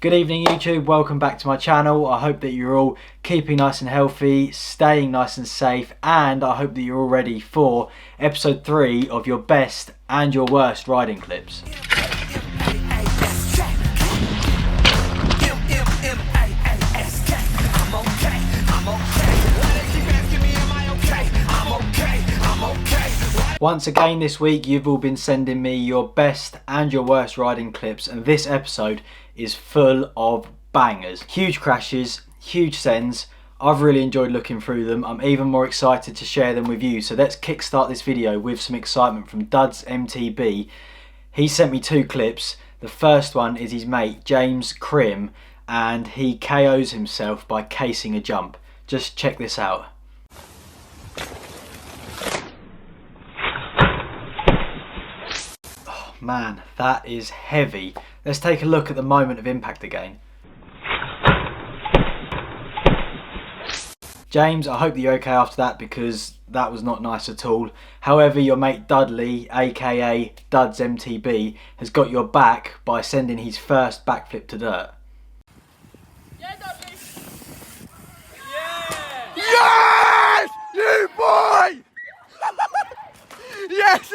Good evening YouTube, welcome back to my channel. I hope that you're all keeping nice and healthy, staying nice and safe, and I hope that you're all ready for episode 3 of your best and your worst riding clips. Once again this week you've all been sending me your best and your worst riding clips, and this episode is full of bangers. Huge crashes, huge sends. I've really enjoyed looking through them. I'm even more excited to share them with you. So let's kickstart this video with some excitement from Duds MTB. He sent me 2 clips. The first one is his mate James Crim, and he KOs himself by casing a jump. Just check this out. Man, that is heavy. Let's take a look at the moment of impact again. James, I hope that you're okay after that, because that was not nice at all. However, your mate Dudley, aka Duds MTB, has got your back by sending his first backflip to dirt. Yeah, Dudley! Yeah! Yes! You boy! Yes!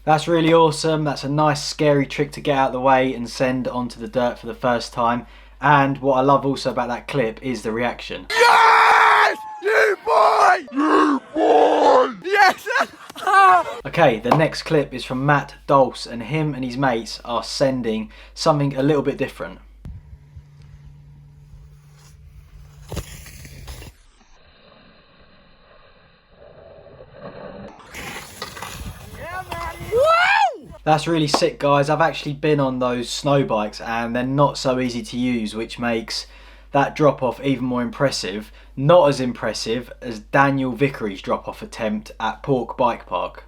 That's really awesome. That's a nice scary trick to get out of the way and send onto the dirt for the first time. And what I love also about that clip is the reaction. Yes! You boy! You boy! Yes! Okay, the next clip is from Matt Dolce, and him and his mates are sending something a little bit different. That's really sick, guys. I've actually been on those snow bikes and they're not so easy to use, which makes that drop off even more impressive. Not as impressive as Daniel Vickery's drop off attempt at Pluck Bike Park.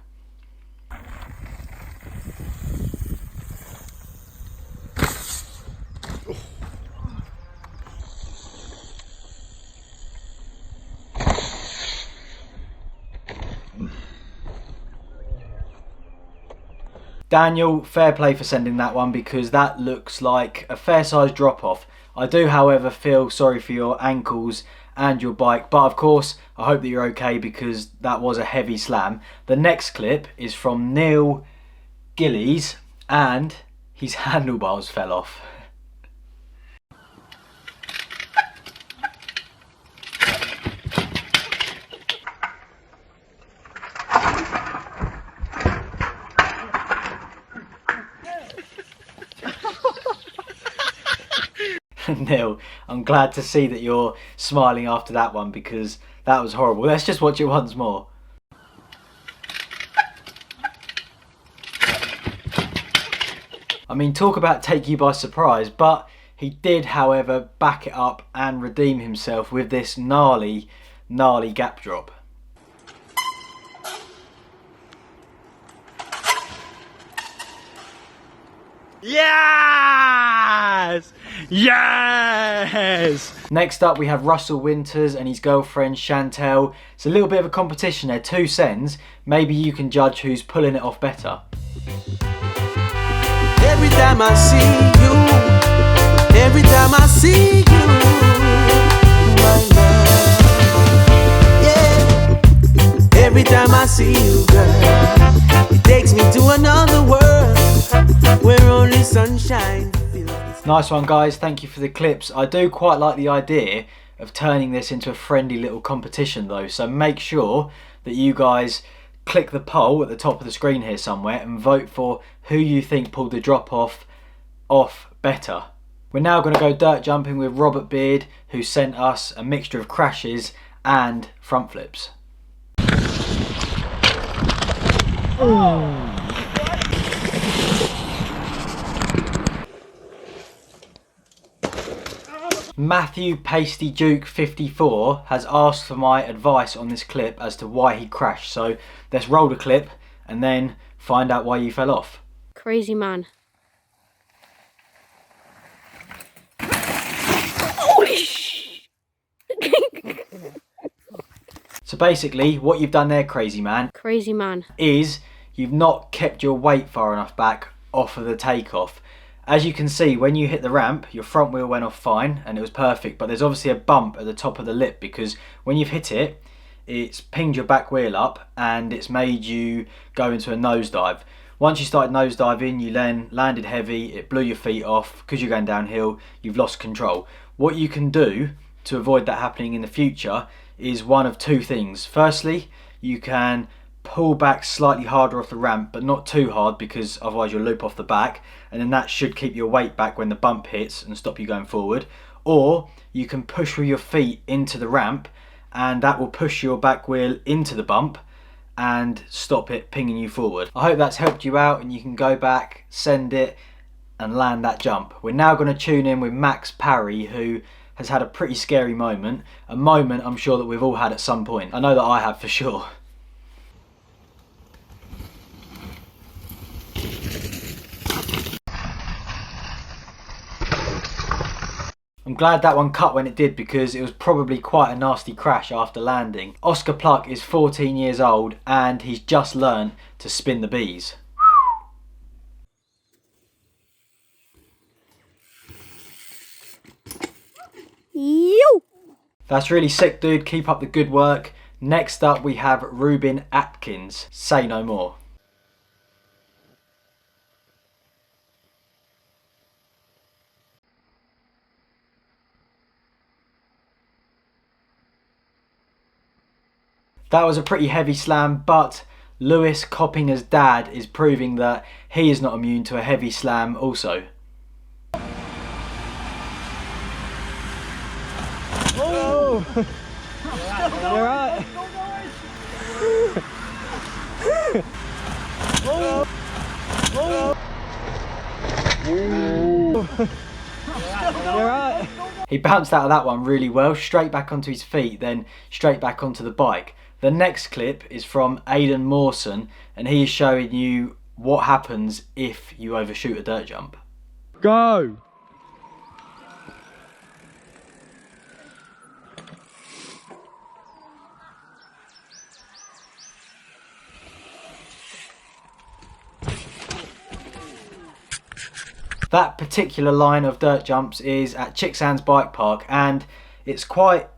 Daniel, fair play for sending that one, because that looks like a fair sized drop off. I do, however, feel sorry for your ankles and your bike, but of course I hope that you're okay, because that was a heavy slam. The next clip is from Neil Gillies, and his handlebars fell off. Neil, I'm glad to see that you're smiling after that one, because that was horrible. Let's just watch it once more. I mean, talk about take you by surprise, but he did, however, back it up and redeem himself with this gnarly gap drop. Yes! Yes! Next up we have Russel Winters and his girlfriend Chantelle. It's a little bit of a competition there, 2 sends. Maybe you can judge who's pulling it off better. Every time I see you, every time I see you, my love, yeah. Every time I see you, girl, it takes me to another world where only sunshine fills. Nice one, guys. Thank you for the clips. I do quite like the idea of turning this into a friendly little competition though, so make sure that you guys click the poll at the top of the screen here somewhere and vote for who you think pulled the drop off better. We're now going to go dirt jumping with Robert Beard, who sent us a mixture of crashes and front flips. Matthew Pasty Duke 54 has asked for my advice on this clip as to why he crashed. So let's roll the clip and then find out why you fell off. Crazy man. So basically, what you've done there, crazy man, Crazy man. is you've not kept your weight far enough back off of the takeoff. As you can see, when you hit the ramp, your front wheel went off fine and it was perfect, but there's obviously a bump at the top of the lip because when you've hit it, it's pinged your back wheel up and it's made you go into a nosedive. Once you started nosediving, you then landed heavy, it blew your feet off. Because you're going downhill, you've lost control. What you can do to avoid that happening in the future is one of two things. Firstly, you can pull back slightly harder off the ramp, but not too hard because otherwise you'll loop off the back, and then that should keep your weight back when the bump hits and stop you going forward. Or you can push with your feet into the ramp and that will push your back wheel into the bump and stop it pinging you forward. I hope that's helped you out and you can go back, send it and land that jump. We're now going to tune in with Max Parry, who has had a pretty scary moment. A moment I'm sure that we've all had at some point. I know that I have for sure. I'm glad that one cut when it did because it was probably quite a nasty crash after landing. Oscar Pluck is 14 years old and he's just learned to spin the bees. You. That's really sick, dude. Keep up the good work. Next up we have Reuben Atkins. Say no more. That was a pretty heavy slam, but Lewis Coppinger's dad is proving that he is not immune to a heavy slam also. Oh! You're right. You're right. He bounced out of that one really well, straight back onto his feet, then straight back onto the bike. The next clip is from Aidan Morson and he is showing you what happens if you overshoot a dirt jump. Go! That particular line of dirt jumps is at Chicksands Bike Park and it's quite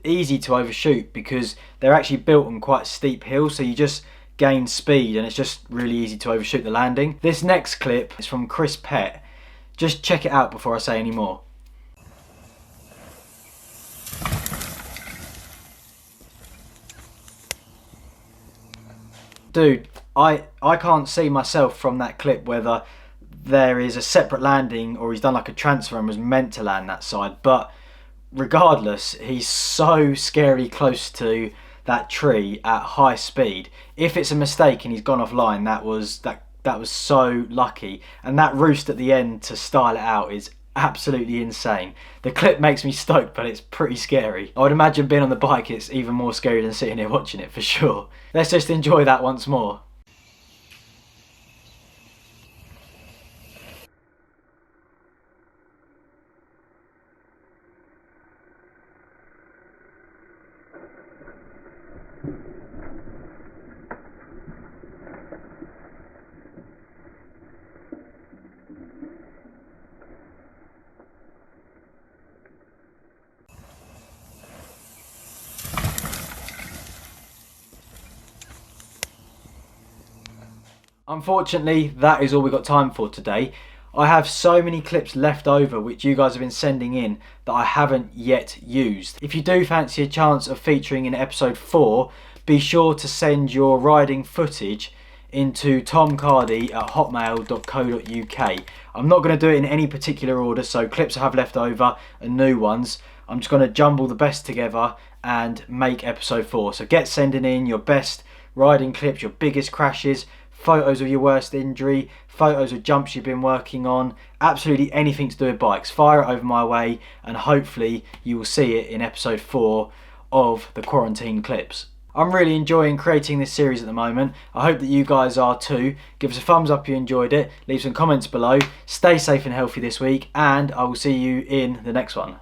easy to overshoot because they're actually built on quite steep hills, so you just gain speed and it's just really easy to overshoot the landing. This next clip is from Chris Pett. Just check it out before I say any more. Dude, I can't see myself from that clip whether there is a separate landing or he's done like a transfer and was meant to land that side, but regardless, he's so scary close to that tree at high speed. If it's a mistake and he's gone offline, that was so lucky. And that roost at the end to style it out is absolutely insane. The clip makes me stoked, but it's pretty scary. I would imagine being on the bike, it's even more scary than sitting here watching it for sure. Let's just enjoy that once more. Unfortunately, that is all we've got time for today. I have so many clips left over which you guys have been sending in that I haven't yet used. If you do fancy a chance of featuring in episode 4, be sure to send your riding footage into tomcardy@hotmail.co.uk. I'm not going to do it in any particular order, so clips I have left over and new ones, I'm just going to jumble the best together and make episode 4. So get sending in your best riding clips, your biggest crashes, photos of your worst injury, photos of jumps you've been working on, absolutely anything to do with bikes. Fire it over my way and hopefully you will see it in episode 4 of the quarantine clips. I'm really enjoying creating this series at the moment. I hope that you guys are too. Give us a thumbs up if you enjoyed it, leave some comments below, stay safe and healthy this week, and I will see you in the next one.